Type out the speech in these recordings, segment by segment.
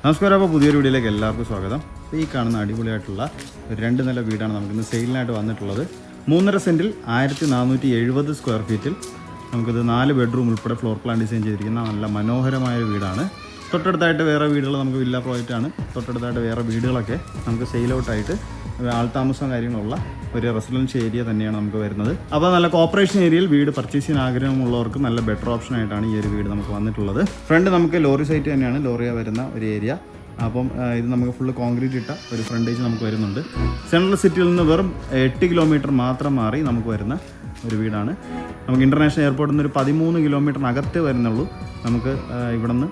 നമസ്കാരം. അപ്പോൾ പുതിയൊരു വീഡിയോയിലേക്ക് എല്ലാവർക്കും സ്വാഗതം. ഈ കാണുന്ന അടിപൊളിയായിട്ടുള്ള ഒരു 2 നില വീടാണ് നമുക്കിന്ന് സെയിലിനായിട്ട് വന്നിട്ടുള്ളത്. 3.5 സെൻറ്റിൽ 1470 സ്ക്വയർ ഫീറ്റിൽ നമുക്കിത് 4 ബെഡ്റൂം ഉൾപ്പെടെ ഫ്ലോർ പ്ലാൻ ഡിസൈൻ ചെയ്തിരിക്കുന്ന നല്ല മനോഹരമായ വീടാണ്. തൊട്ടടുത്തായിട്ട് വേറെ വീടുകൾ നമുക്ക് വില്ല പ്രോജക്റ്റാണ്. തൊട്ടടുത്തായിട്ട് വേറെ വീടുകളൊക്കെ നമുക്ക് സെയിൽ ഔട്ടായിട്ട് ആൾതാമസം കാര്യങ്ങളുള്ള ഒരു റെസിഡൻഷ്യൽ ഏരിയ തന്നെയാണ് നമുക്ക് വരുന്നത്. അപ്പോൾ നല്ല കോർപ്പറേഷൻ ഏരിയയിൽ വീട് പർച്ചേസ് ചെയ്യാൻ ആഗ്രഹമുള്ളവർക്ക് നല്ല ബെറ്റർ ഓപ്ഷൻ ആയിട്ടാണ് ഈ ഒരു വീട് നമുക്ക് വന്നിട്ടുള്ളത്. ഫ്രണ്ട് നമുക്ക് ലോറി സൈറ്റ് തന്നെയാണ്, ലോറിയ വരുന്ന ഒരു ഏരിയ. അപ്പം ഇത് നമുക്ക് ഫുള്ള് കോൺക്രീറ്റ് ഇട്ട ഒരു ഫ്രണ്ടേജ് നമുക്ക് വരുന്നുണ്ട്. സെൻട്രൽ സിറ്റിയിൽ നിന്ന് വെറും 8 കിലോമീറ്റർ മാത്രം മാറി നമുക്ക് വരുന്ന ഒരു വീടാണ്. നമുക്ക് ഇൻ്റർനാഷണൽ എയർപോർട്ടിൽ നിന്ന് ഒരു 13 കിലോമീറ്ററിനകത്ത് വരുന്നുള്ളൂ നമുക്ക് ഇവിടെ നിന്ന്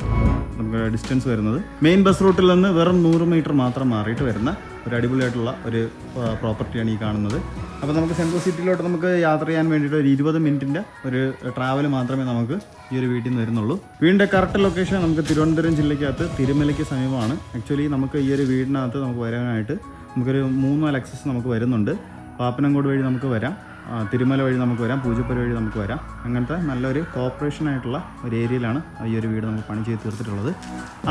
നമുക്ക് ഡിസ്റ്റൻസ് വരുന്നത്. മെയിൻ ബസ് റൂട്ടിൽ നിന്ന് വെറും 100 മീറ്റർ മാത്രം മാറിയിട്ട് വരുന്ന ഒരു അടിപൊളിയായിട്ടുള്ള ഒരു പ്രോപ്പർട്ടിയാണ് ഈ കാണുന്നത്. അപ്പോൾ നമുക്ക് സെൻട്രൽ സിറ്റിയിലോട്ട് നമുക്ക് യാത്ര ചെയ്യാൻ വേണ്ടിയിട്ട് ഒരു 20 മിനിറ്റിൻ്റെ ഒരു ട്രാവൽ മാത്രമേ നമുക്ക് ഈ ഒരു വീട്ടിൽ നിന്ന് വരുന്നുള്ളൂ. വീടിൻ്റെ കറക്റ്റ് ലൊക്കേഷൻ നമുക്ക് തിരുവനന്തപുരം ജില്ലയ്ക്കകത്ത് തിരുമലയ്ക്ക് സമീപമാണ്. ആക്ച്വലി നമുക്ക് ഈ ഒരു വീടിനകത്ത് നമുക്ക് വരാനായിട്ട് നമുക്കൊരു 3-4 ആക്സസ് നമുക്ക് വരുന്നുണ്ട്. പാപ്പനംകോട് വഴി നമുക്ക് വരാം, തിരുമല വഴി നമുക്ക് വരാം, പൂജപ്പുര വഴി നമുക്ക് വരാം. അങ്ങനത്തെ നല്ലൊരു കോർപ്പറേഷൻ ആയിട്ടുള്ള ഒരു ഏരിയയിലാണ് ഈ ഒരു വീട് നമുക്ക് പണി ചെയ്ത് തീർത്തിട്ടുള്ളത്.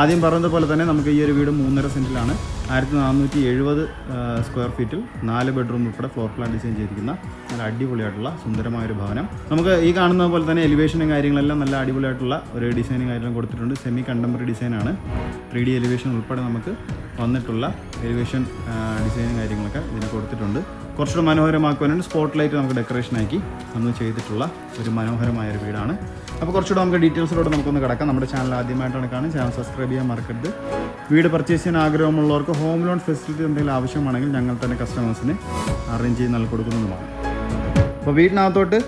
ആദ്യം പറഞ്ഞതുപോലെ തന്നെ നമുക്ക് ഈ ഒരു വീട് 3.5 സെൻറ്റിലാണ് 1470 സ്ക്വയർ ഫീറ്റിൽ 4 ബെഡ്റൂം ഉൾപ്പെടെ ഫ്ലോർ പ്ലാൻ ഡിസൈൻ ചെയ്തിരിക്കുന്ന നല്ല അടിപൊളിയായിട്ടുള്ള സുന്ദരമായൊരു ഭവനം. നമുക്ക് ഈ കാണുന്ന പോലെ തന്നെ എലിവേഷനും കാര്യങ്ങളെല്ലാം നല്ല അടിപൊളിയായിട്ടുള്ള ഒരു ഡിസൈനും കാര്യങ്ങളും കൊടുത്തിട്ടുണ്ട്. സെമി കണ്ടംപററി ഡിസൈനാണ്. 3D എലിവേഷൻ ഉൾപ്പെടെ നമുക്ക് വന്നിട്ടുള്ള എലിവേഷൻ ഡിസൈനും കാര്യങ്ങളൊക്കെ ഇതിന് കൊടുത്തിട്ടുണ്ട്. കുറച്ചുകൂടെ മനോഹരമാക്കുവാനായിട്ട് സ്പോട്ട് ലൈറ്റ് നമുക്ക് ഡെക്കറേഷനാക്കി അന്ന് ചെയ്തിട്ടുള്ള ഒരു മനോഹരമായൊരു വീടാണ്. അപ്പോൾ കുറച്ചുകൂടെ നമുക്ക് ഡീറ്റെയിൽസിലൂടെ നമുക്കൊന്ന് കിടക്കാം. നമ്മുടെ ചാനൽ ആദ്യമായിട്ടാണ് കാണുന്നത്, ചാനൽ സബ്സ്ക്രൈബ് ചെയ്യാൻ മറക്കരുത്. വീട് പർച്ചേസ് ചെയ്യാൻ ആഗ്രഹമുള്ളവർക്ക് ഹോം ലോൺ ഫെസിലിറ്റി എന്തെങ്കിലും ആവശ്യമാണെങ്കിൽ ഞങ്ങൾ തന്നെ കസ്റ്റമേഴ്സിന് അറേഞ്ച് ചെയ്ത് നൽകി കൊടുക്കുന്നതുമാണ്. അപ്പോൾ വീടിനകത്തോട്ട്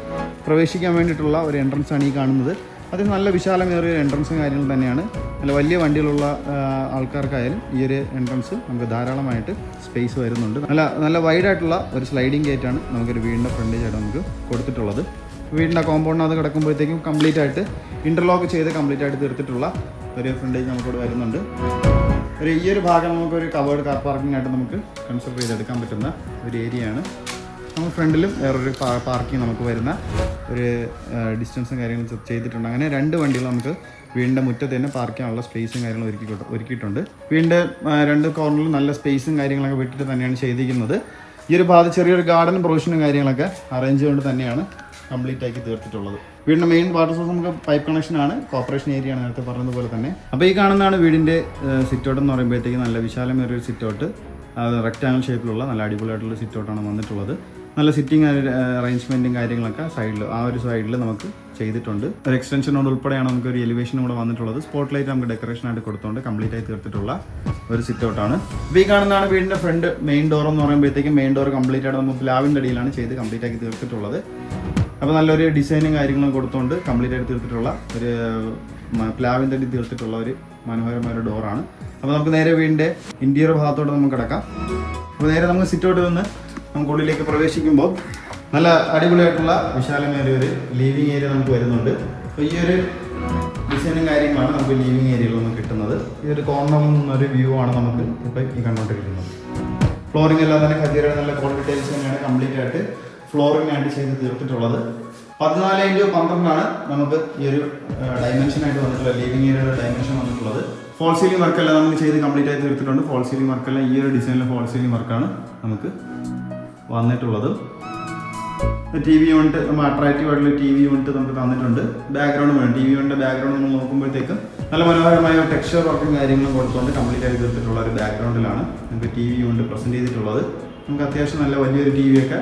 പ്രവേശിക്കാൻ വേണ്ടിയിട്ടുള്ള ഒരു എൻട്രൻസ് ആണ് ഈ കാണുന്നത്. അത് നല്ല വിശാലമേറിയ എൻട്രൻസും കാര്യങ്ങളും തന്നെയാണ്. നല്ല വലിയ വണ്ടികളുള്ള ആൾക്കാർക്കായാലും ഈ ഒരു എൻട്രൻസ് നമുക്ക് ധാരാളമായിട്ട് സ്പേസ് വരുന്നുണ്ട്. നല്ല വൈഡായിട്ടുള്ള ഒരു സ്ലൈഡിങ് ഗേറ്റാണ് നമുക്കൊരു വീടിൻ്റെ ഫ്രണ്ടേജായിട്ട് നമുക്ക് കൊടുത്തിട്ടുള്ളത്. വീടിൻ്റെ കോമ്പൗണ്ടിനകത്ത് കിടക്കുമ്പോഴത്തേക്കും കംപ്ലീറ്റ് ആയിട്ട് ഇൻ്റർലോക്ക് ചെയ്ത് കംപ്ലീറ്റ് ആയിട്ട് തീർത്തിട്ടുള്ള ഒരു ഫ്രണ്ടേജ് നമുക്കിവിടെ വരുന്നുണ്ട്. ഈ ഒരു ഭാഗം നമുക്കൊരു കവേർഡ് കാർ പാർക്കിംഗ് ആയിട്ട് നമുക്ക് കൺസിഡർ ചെയ്തെടുക്കാൻ പറ്റുന്ന ഒരു ഏരിയയാണ്. നമുക്ക് ഫ്രണ്ടിലും വേറൊരു പാർക്കിംഗ് നമുക്ക് വരുന്ന ഒരു ഡിസ്റ്റൻസും കാര്യങ്ങളും ചെയ്തിട്ടുണ്ട്. അങ്ങനെ 2 വണ്ടികൾ നമുക്ക് വീടിൻ്റെ മുറ്റത്ത് തന്നെ പാർക്ക് ചെയ്യാനുള്ള സ്പേസും കാര്യങ്ങളും ഒരുക്കിയിട്ടുണ്ട്. വീടിൻ്റെ 2 കോർണറിലും നല്ല സ്പേസും കാര്യങ്ങളൊക്കെ വിട്ടിട്ട് തന്നെയാണ് ചെയ്തിരിക്കുന്നത്. ഈ ഒരു ഭാഗത്ത് ചെറിയൊരു ഗാർഡൻ പ്രൊവിഷനും കാര്യങ്ങളൊക്കെ അറേഞ്ച് ചെയ്തുകൊണ്ട് തന്നെയാണ് കംപ്ലീറ്റ് ആക്കി തീർത്തിട്ടുള്ളത്. വീടിൻ്റെ മെയിൻ വാട്ടർ സോഴ്സ് നമുക്ക് പൈപ്പ് കണക്ഷനാണ്, കോർപ്പറേഷൻ ഏരിയ ആണ് നേരത്തെ പറഞ്ഞതുപോലെ തന്നെ. അപ്പോൾ ഈ കാണുന്നതാണ് വീടിൻ്റെ സിറ്റൗട്ട് എന്ന് പറയുമ്പോഴത്തേക്ക് നല്ല വിശാലമേറിയൊരു സിറ്റൗട്ട്. അത് റെക്റ്റാങ്കിൾ ഷേപ്പിലുള്ള നല്ല അടിപൊളിയായിട്ടുള്ള സിറ്റൗട്ടാണ് വന്നിട്ടുള്ളത്. നല്ല സിറ്റിംഗ് അറേഞ്ച്മെൻറ്റും കാര്യങ്ങളൊക്കെ ഒരു സൈഡിൽ നമുക്ക് ചെയ്തിട്ടുണ്ട്. ഒരു എക്സ്റ്റൻഷനോട് ഉൾപ്പെടെയാണ് നമുക്ക് ഒരു എലിവേഷനും കൂടെ വന്നിട്ടുള്ളത്. സ്പോട്ട് ലൈറ്റ് നമുക്ക് ഡെക്കറേഷനായിട്ട് കൊടുത്തുകൊണ്ട് കംപ്ലീറ്റ് ആയി തീർത്തിട്ടുള്ള ഒരു സിറ്റൗട്ടാണ്. ഇപ്പോൾ ഈ കാണുന്നതാണ് വീടിൻ്റെ ഫ്രണ്ട് മെയിൻ ഡോർ എന്ന് പറയുമ്പോഴത്തേക്കും മെയിൻ ഡോർ കംപ്ലീറ്റ് ആയിട്ട് നമുക്ക് പ്ലാവിൻ്റെ അടിയിലാണ് ചെയ്ത് കംപ്ലീറ്റ് ആക്കി തീർത്തിട്ടുള്ളത്. അപ്പോൾ നല്ലൊരു ഡിസൈനും കാര്യങ്ങളും കൊടുത്തുകൊണ്ട് കംപ്ലീറ്റ് ആയിട്ട് തീർത്തിട്ടുള്ള ഒരു പ്ലാവിൻ്റെ അടി തീർത്തിട്ടുള്ള ഒരു മനോഹരമായ ഒരു ഡോറാണ്. അപ്പോൾ നമുക്ക് നേരെ വീടിൻ്റെ ഇൻറ്റീരിയർ ഭാഗത്തോട്ട് നമുക്ക് കിടക്കാം. അപ്പോൾ നേരെ നമുക്ക് സിറ്റൗട്ടിൽ നിന്ന് നമുക്ക് ഉള്ളിലേക്ക് പ്രവേശിക്കുമ്പോൾ നല്ല അടിപൊളിയായിട്ടുള്ള വിശാലമേറിയ ഒരു ലിവിങ് ഏരിയ നമുക്ക് വരുന്നുണ്ട്. അപ്പോൾ ഈ ഒരു ഡിസൈനും കാര്യങ്ങളാണ് നമുക്ക് ലിവിങ് ഏരിയയിൽ നിന്ന് കിട്ടുന്നത്. ഈ ഒരു കോർണറിൽ നിന്നൊരു വ്യൂ ആണ് നമുക്ക് ഇപ്പോൾ ഈ കണ്ടുകൊണ്ടിരിക്കുന്നത്. ഫ്ലോറിംഗ് എല്ലാം തന്നെ ഖദീറയുടെ നല്ല ക്വാളിറ്റി ടൈൽസ് തന്നെയാണ് കംപ്ലീറ്റ് ആയിട്ട് ഫ്ലോറിംഗ് ആയിട്ട് ചെയ്ത് തീർത്തിട്ടുള്ളത്. 14x12 നമുക്ക് ഈ ഒരു ഡയമെൻഷനായിട്ട് വന്നിട്ടുള്ള ലിവിങ് ഏരിയയുടെ ഡയമെൻഷൻ വന്നിട്ടുള്ളത്. ഫോൾ സീലിംഗ് വർക്കെല്ലാം നമുക്ക് ചെയ്ത് കംപ്ലീറ്റ് ആയി തീർത്തിട്ടുണ്ട്. ഫോൾ സീലിംഗ് വർക്കെല്ലാം ഈ ഒരു ഡിസൈനിലെ ഫോൾ സീലിംഗ് വർക്കാണ് നമുക്ക് വന്നിട്ടുള്ളത്. TV യൂണിറ്റ് നമ്മൾ അട്രാക്റ്റീവ് ആയിട്ടുള്ള TV യൂണിറ്റ് നമുക്ക് തന്നിട്ടുണ്ട്. ബാക്ക്ഗ്രൗണ്ട് വേണം, TV യൂണിറ്റിൻ്റെ ബാക്ക്ഗ്രൗണ്ട് നമ്മൾ നോക്കുമ്പോഴത്തേക്കും നല്ല മനോഹരമായ ടെക്സ്ചർ വർക്കും കാര്യങ്ങളും കൊടുത്തുകൊണ്ട് കംപ്ലീറ്റ് ആയി തീർത്തിട്ടുള്ള ഒരു ബാക്ക്ഗ്രൗണ്ടിലാണ് നമുക്ക് TV യൂണിറ്റ് പ്രസൻറ്റ് ചെയ്തിട്ടുള്ളത്. നമുക്ക് അത്യാവശ്യം നല്ല വലിയൊരു TV ഒക്കെ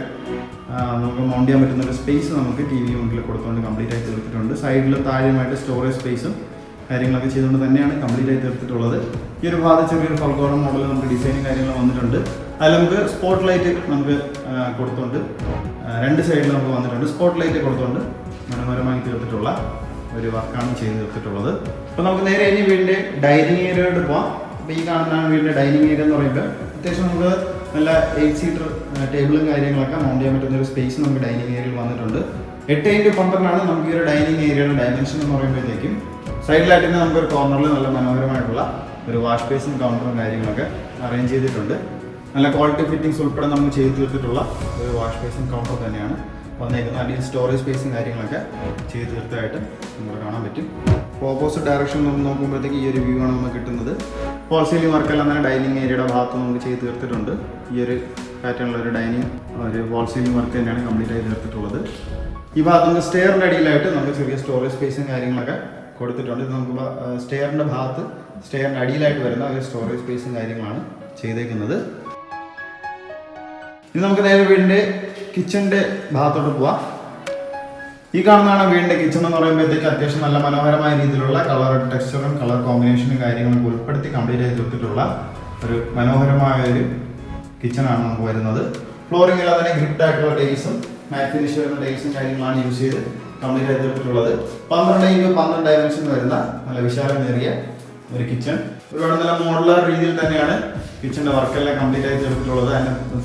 നമുക്ക് മൗണ്ട് ചെയ്യാൻ പറ്റുന്ന ഒരു സ്പേസ് നമുക്ക് TV യൂണിറ്റിൽ കൊടുത്തുകൊണ്ട് കംപ്ലീറ്റ് ആയി തീർത്തിട്ടുണ്ട്. സൈഡിൽ താഴെയുമായിട്ട് സ്റ്റോറേജ് സ്പേസും കാര്യങ്ങളൊക്കെ ചെയ്തുകൊണ്ട് തന്നെയാണ് കംപ്ലീറ്റ് ആയി തീർത്തിട്ടുള്ളത്. ഈ ഒരു ഭാഗത്ത് ചെറിയൊരു ഫൾഗോളം മോഡൽ നമുക്ക് ഡിസൈനും കാര്യങ്ങളും വന്നിട്ടുണ്ട്. അതിൽ നമുക്ക് സ്പോട്ട് ലൈറ്റ് നമുക്ക് കൊടുത്തുകൊണ്ട് 2 സൈഡിൽ നമുക്ക് വന്നിട്ടുണ്ട്. സ്പോട്ട് ലൈറ്റ് കൊടുത്തുകൊണ്ട് മനോഹരമായി തീർത്തിട്ടുള്ള ഒരു വർക്കാണ് ചെയ്ത് തീർത്തിട്ടുള്ളത്. അപ്പോൾ നമുക്ക് നേരെ ഇനി വീടിൻ്റെ ഡൈനിങ് ഏരിയയോട് പോകാം. അപ്പോൾ ഈ കാണുന്നതാണ് വീടിൻ്റെ ഡൈനിങ് ഏരിയ എന്ന് പറയുമ്പോൾ അത്യാവശ്യം നമുക്ക് നല്ല 8 സീറ്റർ ടേബിളും കാര്യങ്ങളൊക്കെ മൗണ്ട് ചെയ്യാൻ പറ്റുന്ന ഒരു സ്പേസ് നമുക്ക് ഡൈനിങ് ഏരിയയിൽ വന്നിട്ടുണ്ട്. 8x12 നമുക്ക് ഈ ഒരു ഡൈനിങ് ഏരിയയുടെ ഡയമെൻഷൻ എന്ന് പറയുമ്പോഴത്തേക്കും സൈഡിലായിട്ട് തന്നെ നമുക്കൊരു കോർണറിൽ നല്ല മനോഹരമായിട്ടുള്ള ഒരു വാഷ് ബേസും കൗണ്ടറും കാര്യങ്ങളൊക്കെ അറേഞ്ച് ചെയ്തിട്ടുണ്ട്. നല്ല ക്വാളിറ്റി ഫിറ്റിംഗ്സ് ഉൾപ്പെടെ നമുക്ക് ചെയ്ത് തീർത്തിട്ടുള്ള ഒരു വാഷ് ബേസും കൗണ്ടർ തന്നെയാണ്. വന്നേക്കുന്നത്. അടിയിൽ സ്റ്റോറേജ് സ്പേസും കാര്യങ്ങളൊക്കെ ചെയ്ത് തീർച്ചയായിട്ടും നമുക്ക് കാണാൻ പറ്റും. ഓപ്പോസിറ്റ് ഡയറക്ഷൻ നമ്മൾ നോക്കുമ്പോഴത്തേക്ക് ഈ ഒരു വ്യൂ ആണ് നമുക്ക് കിട്ടുന്നത്. ഫോൾ സീലിംഗ് വർക്കെല്ലാം തന്നെ ഡൈനിങ് ഏരിയയുടെ ഭാഗത്ത് നമുക്ക് ചെയ്ത് തീർത്തിട്ടുണ്ട്. ഈ ഒരു പാറ്റേണിലുള്ള ഒരു ഡൈനിങ് ഒരു ഫോൾ സീലിംഗ് വർക്ക് തന്നെയാണ് കംപ്ലീറ്റ് ആയി തീർത്തിട്ടുള്ളത്. ഈ ഭാഗത്ത് നമുക്ക് സ്റ്റെയറിൻ്റെ അടിയിലായിട്ട് നമുക്ക് ചെറിയ സ്റ്റോറേജ് സ്പേസും കാര്യങ്ങളൊക്കെ കൊടുത്തിട്ടുണ്ട്. ഇത് നമുക്ക് സ്റ്റെയറിൻ്റെ ഭാഗത്ത് സ്റ്റെയറിൻ്റെ അടിയിലായിട്ട് വരുന്ന ഒരു സ്റ്റോറേജ് സ്പേസും കാര്യങ്ങളാണ് ചെയ്തേക്കുന്നത്. ഇനി നമുക്ക് നേരെ വീടിൻ്റെ കിച്ചൻ്റെ ഭാഗത്തോട്ട് പോവാം. ഈ കാണുന്നതാണ് വീടിൻ്റെ കിച്ചൺ എന്ന് പറയുമ്പോഴത്തേക്ക് അത്യാവശ്യം നല്ല മനോഹരമായ രീതിയിലുള്ള കളർ ടെക്സ്ചറും കളർ കോമ്പിനേഷനും കാര്യങ്ങളൊക്കെ ഉൾപ്പെടുത്തി കംപ്ലീറ്റ് ആയി തീർത്തിട്ടുള്ള ഒരു മനോഹരമായ ഒരു കിച്ചണാണ് നമുക്ക് വരുന്നത്. ഫ്ലോറിംഗ് എല്ലാം തന്നെ ഗ്രിപ്ഡ് ആയിട്ടുള്ള ടൈൽസും മാറ്റ് ഫിനിഷ് വരുന്ന ടൈൽസും കാര്യങ്ങളാണ് യൂസ് ചെയ്ത് കംപ്ലീറ്റ് ആയി തീർത്തിട്ടുള്ളത്. 12x12 ഡയമെൻഷൻ വരുന്ന നല്ല വിശാലമേറിയ ഒരു കിച്ചൺ. ഒരുപാട് നല്ല മോഡുലാർ രീതിയിൽ തന്നെയാണ് കിച്ചൻ്റെ വർക്കെല്ലാം കംപ്ലീറ്റ് ആയി തീർത്തിട്ടുള്ളത്. അതിന്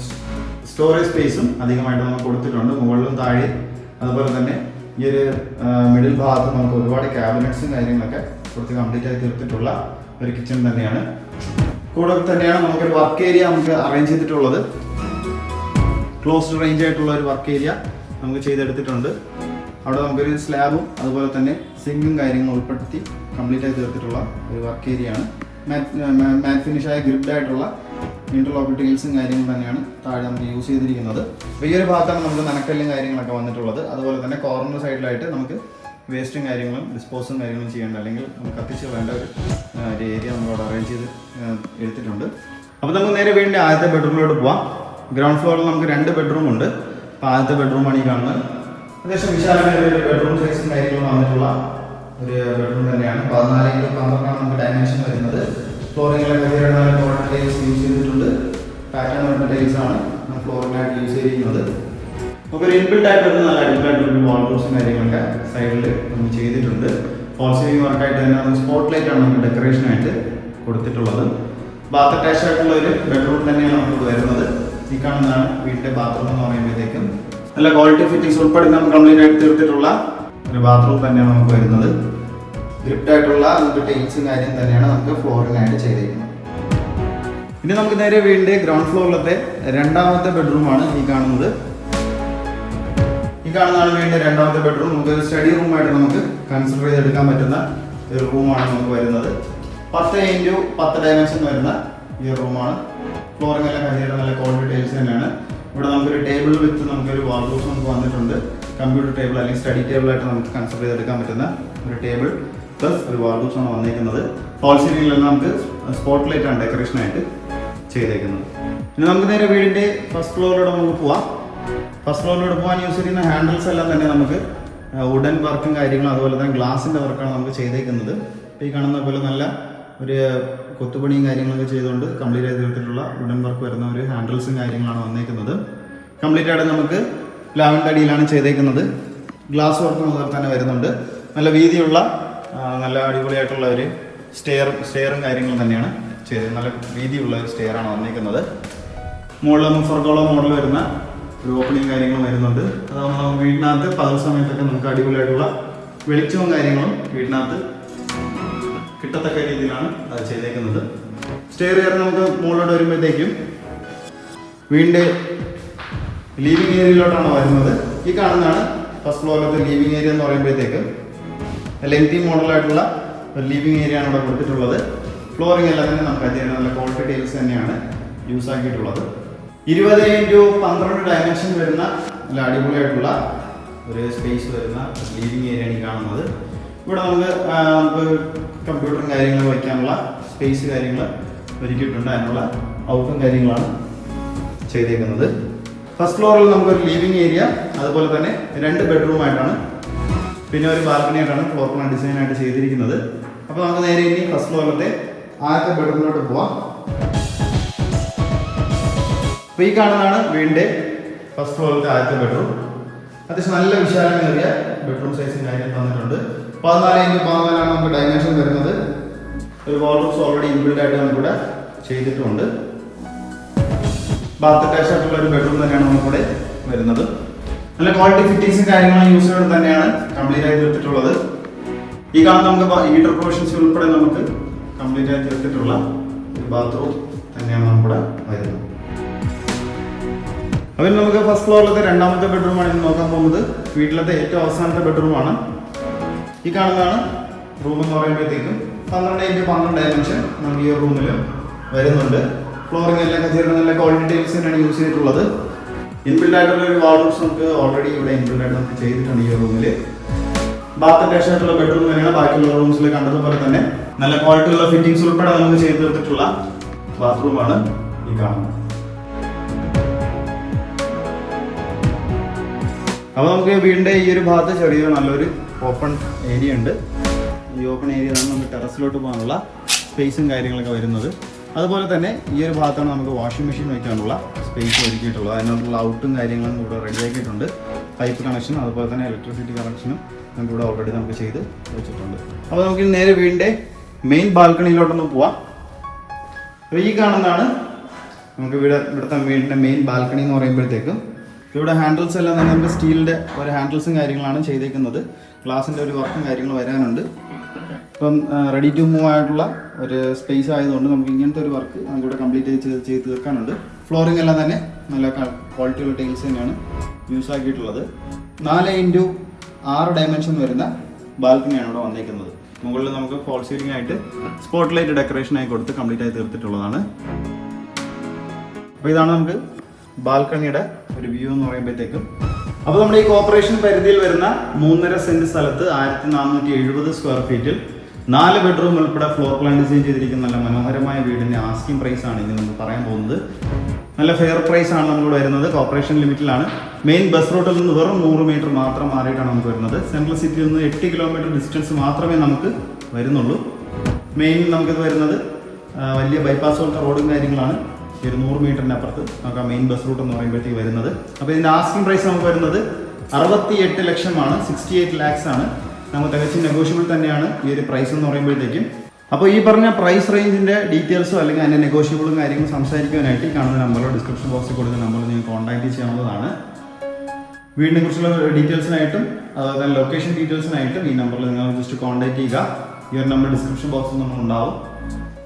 സ്റ്റോറേജ് സ്പേസും അധികമായിട്ട് നമുക്ക് കൊടുത്തിട്ടുണ്ട്, മുകളിലും താഴെ. അതുപോലെ തന്നെ ഈ ഒരു മിഡിൽ ഭാഗത്ത് നമുക്ക് ഒരുപാട് ക്യാബിനറ്റ്സും കാര്യങ്ങളൊക്കെ കൊടുത്ത് കംപ്ലീറ്റ് ആയി തീർത്തിട്ടുള്ള ഒരു കിച്ചൺ തന്നെയാണ്. കൂടെ തന്നെയാണ് നമുക്കൊരു വർക്ക് ഏരിയ നമുക്ക് അറേഞ്ച് ചെയ്തിട്ടുള്ളത്. ക്ലോസ്ഡ് റേഞ്ച് ആയിട്ടുള്ള ഒരു വർക്ക് ഏരിയ നമുക്ക് ചെയ്തെടുത്തിട്ടുണ്ട്. അവിടെ നമുക്കൊരു സ്ലാബും അതുപോലെ തന്നെ സിങ്കും കാര്യങ്ങളും ഉൾപ്പെടുത്തി കംപ്ലീറ്റ് ആയി തീർത്തിട്ടുള്ള ഒരു വർക്ക് ഏരിയ ആണ്. മാറ്റ് ഫിനിഷായ ഗ്രിപ്ഡ് ആയിട്ടുള്ള ഇന്റർലോക്ക് ടൈൽസും കാര്യങ്ങളും തന്നെയാണ് താഴെ നമുക്ക് യൂസ് ചെയ്തിരിക്കുന്നത്. അപ്പോൾ ഈ ഒരു ഭാഗത്താണ് നമുക്ക് നനക്കല്ലും കാര്യങ്ങളൊക്കെ വന്നിട്ടുള്ളത്. അതുപോലെ തന്നെ കോർണർ സൈഡിലായിട്ട് നമുക്ക് വേസ്റ്റും കാര്യങ്ങളും ഡിസ്പോസും കാര്യങ്ങളും ചെയ്യേണ്ട, അല്ലെങ്കിൽ നമുക്ക് കത്തിച്ച് വേണ്ട ഒരു ഏരിയ നമ്മളവിടെ അറേഞ്ച് ചെയ്ത് എടുത്തിട്ടുണ്ട്. അപ്പോൾ നമുക്ക് നേരെ വീടിൻ്റെ ആദ്യത്തെ ബെഡ്റൂമിലോട്ട് പോവാം. ഗ്രൗണ്ട് ഫ്ലോറിൽ നമുക്ക് 2 ബെഡ്റൂം ഉണ്ട്. അപ്പോൾ ആദ്യത്തെ ബെഡ്റൂമാണ് ഈ കാണുന്നത്. അത്യാവശ്യം വിശാലമായ ഒരു ബെഡ്റൂം സൈസും കാര്യങ്ങളും വന്നിട്ടുള്ള ഒരു ബെഡ്റൂം തന്നെയാണ്. 14x12 നമുക്ക് ഡയമെൻഷൻ വരുന്നത്. ഫ്ലോറിങ്ങിലൊക്കെ ടൈൽസ് യൂസ് ചെയ്തിട്ടുണ്ട്. പാറ്റേൺ വരുന്ന ടൈൽസ് ആണ് ഫ്ലോറിനായിട്ട് യൂസ് ചെയ്തിരിക്കുന്നത്. നമുക്കൊരു ഇൻബിൽഡ് ആയിട്ട് വരുന്ന നല്ല അടിപൊളിയായിട്ടുള്ള വാൾഡ്രോബ്സും കാര്യങ്ങളൊക്കെ സൈഡിൽ നമ്മൾ ചെയ്തിട്ടുണ്ട്. ഫോൾ സീലിംഗ് വർക്കായിട്ട് തന്നെ നമുക്ക് സ്പോട്ട് ലൈറ്റ് ആണ് നമുക്ക് ഡെക്കറേഷനായിട്ട് കൊടുത്തിട്ടുള്ളത്. ബാത്ത് അറ്റാച്ച് ആയിട്ടുള്ള ഒരു ബെഡ്റൂം തന്നെയാണ് നമുക്ക് വരുന്നത്. ഈ കാണുന്നതാണ് വീടിൻ്റെ ബാത്റൂം എന്ന് പറയുമ്പോഴത്തേക്കും നല്ല ക്വാളിറ്റി ഫിറ്റിംഗ്സ് ഉൾപ്പെടുത്തി നമുക്ക് കംപ്ലീറ്റ് ആയിട്ട് തീർത്തിട്ടുള്ള ഒരു ബാത്റൂം തന്നെയാണ് നമുക്ക് വരുന്നത്. ഗ്രിപ്ഡ് ആയിട്ടുള്ള നമുക്ക് ടൈൽസും കാര്യം തന്നെയാണ് നമുക്ക് ഫ്ലോറിനായിട്ട് ചെയ്തിരിക്കുന്നത്. ഇനി നമുക്ക് നേരെ വീടിൻ്റെ ഗ്രൗണ്ട് ഫ്ലോറിലത്തെ 2ാമത്തെ ബെഡ്റൂമാണ് ഈ കാണുന്നത്. ഈ കാണുന്നതാണ് വീടിൻ്റെ 2ാമത്തെ ബെഡ്റൂം. നമുക്ക് സ്റ്റഡി റൂമായിട്ട് നമുക്ക് കൺസിഡർ ചെയ്തെടുക്കാൻ പറ്റുന്ന ഒരു റൂമാണ് നമുക്ക് വരുന്നത്. 10x10 ഡയമെൻഷൻ വരുന്ന ഈ റൂമാണ്. ഫ്ലോറിംഗ് എല്ലാം കണ്ടിട്ട് നല്ല ക്വാളിറ്റി ടൈൽസ് തന്നെയാണ്. ഇവിടെ നമുക്കൊരു ടേബിൾ വിത്ത് നമുക്കൊരു വാർഡ്രോബ്സ് നമുക്ക് വന്നിട്ടുണ്ട്. കമ്പ്യൂട്ടർ ടേബിൾ അല്ലെങ്കിൽ സ്റ്റഡി ടേബിളായിട്ട് നമുക്ക് കൺസിഡർ ചെയ്തെടുക്കാൻ പറ്റുന്ന ഒരു ടേബിൾ പ്ലസ് ഒരു വാർഡ്രോബ്സ് ആണ് വന്നിരിക്കുന്നത്. ഫോൾ സീലിംഗിലെല്ലാം നമുക്ക് സ്പോട്ട് ലൈറ്റ് ആണ് ഡെക്കറേഷനായിട്ട് ചെയ്തേക്കുന്നത്. ഇനി നമുക്ക് നേരെ വീടിൻ്റെ ഫസ്റ്റ് ഫ്ലോറിലൂടെ നമുക്ക് പോവാം. ഫസ്റ്റ് ഫ്ലോറിലൂടെ പോകാൻ യൂസ് ചെയ്യുന്ന ഹാൻഡിൽസ് എല്ലാം തന്നെ നമുക്ക് വുഡൻ വർക്കും കാര്യങ്ങളും അതുപോലെ തന്നെ ഗ്ലാസിൻ്റെ വർക്കാണ് നമുക്ക് ചെയ്തേക്കുന്നത്. ഈ കാണുന്ന പോലെ നല്ല ഒരു കൊത്തുപണിയും കാര്യങ്ങളൊക്കെ ചെയ്തുകൊണ്ട് കംപ്ലീറ്റ് ആയി തീർത്തിട്ടുള്ള വുഡൻ വർക്ക് വരുന്ന ഒരു ഹാൻഡിൽസും കാര്യങ്ങളാണ് വന്നേക്കുന്നത്. കംപ്ലീറ്റ് ആയിട്ട് നമുക്ക് പ്ലാവിൻ്റെ അടിയിലാണ് ചെയ്തേക്കുന്നത്. ഗ്ലാസ് വർക്ക് മുതൽ തന്നെ വരുന്നുണ്ട്. നല്ല വീതിയുള്ള നല്ല അടിപൊളിയായിട്ടുള്ള ഒരു സ്റ്റെയറും കാര്യങ്ങളും തന്നെയാണ് ചെയ്തത്. നല്ല വീതിയുള്ള ഒരു സ്റ്റെയറാണ് വന്നിരിക്കുന്നത്. മുകളിൽ നമുക്ക് ഫർഗോളോ മോഡൽ വരുന്ന ഒരു ഓപ്പണിങ് കാര്യങ്ങളും വരുന്നുണ്ട്. അതാകുമ്പോൾ നമുക്ക് വീടിനകത്ത് പകൽ സമയത്തൊക്കെ നമുക്ക് അടിപൊളിയായിട്ടുള്ള വെളിച്ചവും കാര്യങ്ങളും വീടിനകത്ത് കിട്ടത്തക്ക രീതിയിലാണ് അത് ചെയ്തേക്കുന്നത്. സ്റ്റെയർ കയറി നമുക്ക് മുകളിലോട്ട് വരുമ്പോഴത്തേക്കും വീടിൻ്റെ ലിവിങ് ഏരിയയിലോട്ടാണ് വരുന്നത്. ഈ കാണുന്നതാണ് ഫസ്റ്റ് ഫ്ലോറിലത്തെ ലിവിങ് ഏരിയ എന്ന് പറയുമ്പോഴത്തേക്ക് ലെങ്തി മോഡലായിട്ടുള്ള ഒരു ലിവിങ് ഏരിയ ആണ് ഇവിടെ കൊടുത്തിട്ടുള്ളത്. ഫ്ലോറിംഗ് എല്ലാം തന്നെ നമുക്ക് അത്യാവശ്യം നല്ല ക്വാളിറ്റി ടൈൽസ് തന്നെയാണ് യൂസ് ആക്കിയിട്ടുള്ളത്. 20x12 ഡയമെൻഷൻ വരുന്ന നല്ല അടിപൊളിയായിട്ടുള്ള ഒരു സ്പേസ് വരുന്ന ലിവിങ് ഏരിയയാണ് ഈ കാണുന്നത്. ഇവിടെ നമുക്ക് കമ്പ്യൂട്ടറും കാര്യങ്ങളും വയ്ക്കാനുള്ള സ്പേസ് കാര്യങ്ങൾ ഒരുക്കിയിട്ടുണ്ട്. അതിനുള്ള ഔട്ടും കാര്യങ്ങളാണ് ചെയ്തേക്കുന്നത്. ഫസ്റ്റ് ഫ്ലോറിൽ നമുക്കൊരു ലിവിങ് ഏരിയ അതുപോലെ തന്നെ 2 ബെഡ്റൂമായിട്ടാണ് പിന്നെ ഒരു ബാൽക്കണി ആയിട്ടാണ് ഫ്ലോർ പ്ലാൻ ഡിസൈനായിട്ട് ചെയ്തിരിക്കുന്നത്. അപ്പോൾ നമുക്ക് നേരെ ഇനി ഫസ്റ്റ് ഫ്ലോറിലത്തെ ആദ്യത്തെ ബെഡ്റൂമിലോട്ട് പോവാം. അപ്പോൾ ഈ കാണുന്നതാണ് വീടിൻ്റെ ഫസ്റ്റ് ഫ്ലോറിലത്തെ ആദ്യത്തെ ബെഡ്റൂം. അത്യാവശ്യം നല്ല വിശാലമേറിയ ബെഡ്റൂം സൈസും കാര്യം തന്നിട്ടുണ്ട്. 14x14 നമുക്ക് ഡയമെൻഷൻ വരുന്നത്. ഒരു വാർഡ്രോബ്സ് ഓൾറെഡി ഇൻബിൽഡ് ആയിട്ട് നമുക്കിവിടെ ചെയ്തിട്ടുമുണ്ട്. ബാത്ത് അറ്റാച്ച് ആയിട്ടുള്ള ഒരു ബെഡ്റൂം തന്നെയാണ് നമുക്കിവിടെ വരുന്നത്. നല്ല ക്വാളിറ്റി ഫിറ്റിംഗ്സും കാര്യങ്ങളും യൂസ് ചെയ്ത് തന്നെയാണ് കംപ്ലീറ്റ് ആയി തീർത്തിട്ടുള്ളത്. ഈ കാണുന്ന നമുക്ക് ഹീറ്റർ പ്രൊവിഷൻസ് ഉൾപ്പെടെ നമുക്ക് കംപ്ലീറ്റ് ആയി തീർത്തിട്ടുള്ള ഒരു ബാത്റൂം തന്നെയാണ് നമുക്കിവിടെ വരുന്നത്. അപ്പോൾ നമുക്ക് ഫസ്റ്റ് ഫ്ലോറിലത്തെ രണ്ടാമത്തെ ബെഡ്റൂമാണ് ഇന്ന് നോക്കാൻ പോകുന്നത്. വീട്ടിലത്തെ ഏറ്റവും അവസാനത്തെ ബെഡ്റൂമാണ് ഈ കാണുന്നതാണ്. റൂം എന്ന് പറയുമ്പോഴത്തേക്കും 12x12 ഡയമെൻഷൻ നമുക്ക് ഈ റൂമിൽ വരുന്നുണ്ട്. ഫ്ലോറിംഗ് എല്ലാം ചേർന്ന് നല്ല ക്വാളിറ്റി ടൈൽസ് തന്നെയാണ് യൂസ് ചെയ്തിട്ടുള്ളത്. ഇൻബിൽഡ് ആയിട്ടുള്ള ഒരു വാർഡ്രോബ്സ് നമുക്ക് ഓൾറെഡി ഇവിടെ ഇൻബിൽഡ് ആയിട്ട് നമുക്ക് ചെയ്തിട്ടുണ്ട് ഈ റൂമിൽ. ബാത്ത് അറ്റാച്ച് ആയിട്ടുള്ള ബെഡ്റൂം തന്നെയാണ് ബാക്കിയുള്ള റൂംസിൽ കണ്ടതുപോലെ തന്നെ നല്ല ക്വാളിറ്റിയുള്ള ഫിറ്റിംഗ്സ് ഉൾപ്പെടെ നമുക്ക് ചെയ്ത് തീർത്തിട്ടുള്ള ബാത്റൂമാണ് ഈ കാണുന്നത്. അപ്പോൾ നമുക്ക് വീടിൻ്റെ ഈ ഒരു ഭാഗത്ത് ചെറിയൊരു നല്ലൊരു ഓപ്പൺ ഏരിയ ഉണ്ട്. ഈ ഓപ്പൺ ഏരിയ നമുക്ക് ടെറസിലോട്ട് പോകാനുള്ള സ്പേസും കാര്യങ്ങളൊക്കെ വരുന്നത്. അതുപോലെ തന്നെ ഈ ഒരു ഭാഗത്താണ് നമുക്ക് വാഷിംഗ് മെഷീൻ വയ്ക്കാനുള്ള സ്പേസ് ഒരുക്കിയിട്ടുള്ളത്. അതിനുള്ള ഔട്ടും കാര്യങ്ങളും ഇവിടെ റെഡിയാക്കിയിട്ടുണ്ട്. പൈപ്പ് കണക്ഷൻ അതുപോലെ തന്നെ ഇലക്ട്രിസിറ്റി കണക്ഷനും നമുക്ക് ഇവിടെ ഓൾറെഡി നമുക്ക് ചെയ്ത് വെച്ചിട്ടുണ്ട്. അപ്പോൾ നമുക്ക് നേരെ വീടിൻ്റെ മെയിൻ ബാൽക്കണിയിലോട്ടൊന്ന് പോവാം. അപ്പോൾ ഈ കാണുന്നതാണ് നമുക്ക് ഇവിടുത്തെ വീടിൻ്റെ മെയിൻ ബാൽക്കണി എന്ന് പറയുമ്പോഴത്തേക്കും ഇവിടെ ഹാൻഡിൽസ് എല്ലാം തന്നെ നമുക്ക് സ്റ്റീലിൻ്റെ ഒരു ഹാൻഡിൽസും കാര്യങ്ങളാണ് ചെയ്തേക്കുന്നത്. ഗ്ലാസിൻ്റെ ഒരു വർക്കും കാര്യങ്ങൾ വരാനുണ്ട്. ഇപ്പം റെഡി ടു മൂവ് ആയിട്ടുള്ള ഒരു സ്പേസ് ആയതുകൊണ്ട് നമുക്ക് ഇങ്ങനത്തെ ഒരു വർക്ക് നമുക്കിവിടെ കംപ്ലീറ്റ് ചെയ്ത് തീർക്കാനുണ്ട്. ഫ്ലോറിംഗ് എല്ലാം തന്നെ നല്ല ക്വാളിറ്റിയുള്ള ടൈൽസ് തന്നെയാണ് യൂസ് ആക്കിയിട്ടുള്ളത്. 4x6 ഡയമെൻഷൻ വരുന്ന ബാൽക്കണിയാണ് ഇവിടെ വന്നേക്കുന്നത്. മുകളിൽ നമുക്ക് ഫോൾ സീലിംഗ് ആയിട്ട് സ്പോട്ട് ലൈറ്റ് ഡെക്കറേഷനായി കൊടുത്ത് കംപ്ലീറ്റ് ആയി തീർത്തിട്ടുള്ളതാണ്. അപ്പോൾ ഇതാണ് നമുക്ക് ബാൽക്കണിയുടെ ഒരു വ്യൂ എന്ന് പറയുമ്പോഴത്തേക്കും. അപ്പോൾ നമ്മുടെ ഈ കോർപ്പറേഷൻ പരിധിയിൽ വരുന്ന 3.5 സെന്റ് സ്ഥലത്ത് 1470 സ്ക്വയർ ഫീറ്റിൽ 4 ബെഡ്റൂം ഉൾപ്പെടെ ഫ്ലോർ പ്ലാൻ ഡിസൈൻ ചെയ്തിരിക്കുന്ന നല്ല മനോഹരമായ വീടിൻ്റെ ആസ്കിംഗ് പ്രൈസ് ആണ് ഇനി നമുക്ക് പറയാൻ പോകുന്നത്. നല്ല ഫെയർ പ്രൈസ് ആണ് നമുക്ക് വരുന്നത്. കോർപ്പറേഷൻ ലിമിറ്റിലാണ്. മെയിൻ ബസ് റൂട്ടിൽ നിന്ന് വെറും 100 മീറ്റർ മാത്രം മാറിയിട്ടാണ് നമുക്ക് വരുന്നത്. സെൻട്രൽ സിറ്റിയിൽ നിന്ന് 8 കിലോമീറ്റർ ഡിസ്റ്റൻസ് മാത്രമേ നമുക്ക് വരുന്നുള്ളൂ. മെയിൻ നമുക്കിത് വരുന്നത് വലിയ ബൈപ്പാസ് പോലത്തെ റോഡും കാര്യങ്ങളാണ്. ഒരു 100 മീറ്ററിന് അപ്പുറത്ത് നമുക്ക് മെയിൻ ബസ് റൂട്ട് എന്ന് പറയുമ്പോഴത്തേക്ക് വരുന്നത്. അപ്പോൾ ഇതിൻ്റെ ആസ്കിംഗ് പ്രൈസ് നമുക്ക് വരുന്നത് 68 ലക്ഷമാണ്. 68 lakhs ആണ്. നമുക്ക് തികച്ചും നെഗോഷ്യബിൾ തന്നെയാണ് ഈ ഒരു പ്രൈസ് എന്ന് പറയുമ്പോഴത്തേക്കും. അപ്പോൾ ഈ പറഞ്ഞ പ്രൈസ് റേഞ്ചിൻ്റെ ഡീറ്റെയിൽസോ അല്ലെങ്കിൽ അതിൻ്റെ നെഗോഷ്യബിളും കാര്യങ്ങളും സംസാരിക്കാനായിട്ട് ഈ കാണുന്ന നമ്പറോ ഡിസ്ക്രിപ്ഷൻ ബോക്സിൽ കൊടുക്കുന്ന നമ്പറിൽ നിങ്ങൾ കോൺടാക്ട് ചെയ്യാവുന്നതാണ്. വീടിനെ കുറിച്ചുള്ള ഡീറ്റെയിൽസിനായിട്ടും അതുപോലെ തന്നെ ലൊക്കേഷൻ ഡീറ്റെയിൽസിനായിട്ടും ഈ നമ്പറിൽ നിങ്ങൾ ജസ്റ്റ് കോൺടാക്ട് ചെയ്യുക. ഈ ഒരു നമ്പർ ഡിസ്ക്രിപ്ഷൻ ബോക്സിൽ നമ്മളുണ്ടാവും.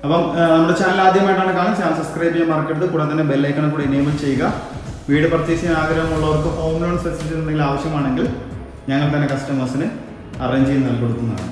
അപ്പം നമ്മുടെ ചാനൽ ആദ്യമായിട്ടാണ് കാണുന്നത്, ചാനൽ സബ്സ്ക്രൈബ് ചെയ്യാൻ മറക്കരുത്. കൂടെ തന്നെ ബെല്ലൈക്കണും കൂടി എനേബിൾ ചെയ്യുക. വീട് പർച്ചേസ് ചെയ്യാൻ ആഗ്രഹമുള്ളവർക്ക് ഹോം ലോൺ ഫെസിലിറ്റി എന്തെങ്കിലും ആവശ്യമാണെങ്കിൽ ഞങ്ങൾ തന്നെ കസ്റ്റമേഴ്സിന് അറേഞ്ച് ചെയ്ത് നൽകി കൊടുക്കുന്നതാണ്.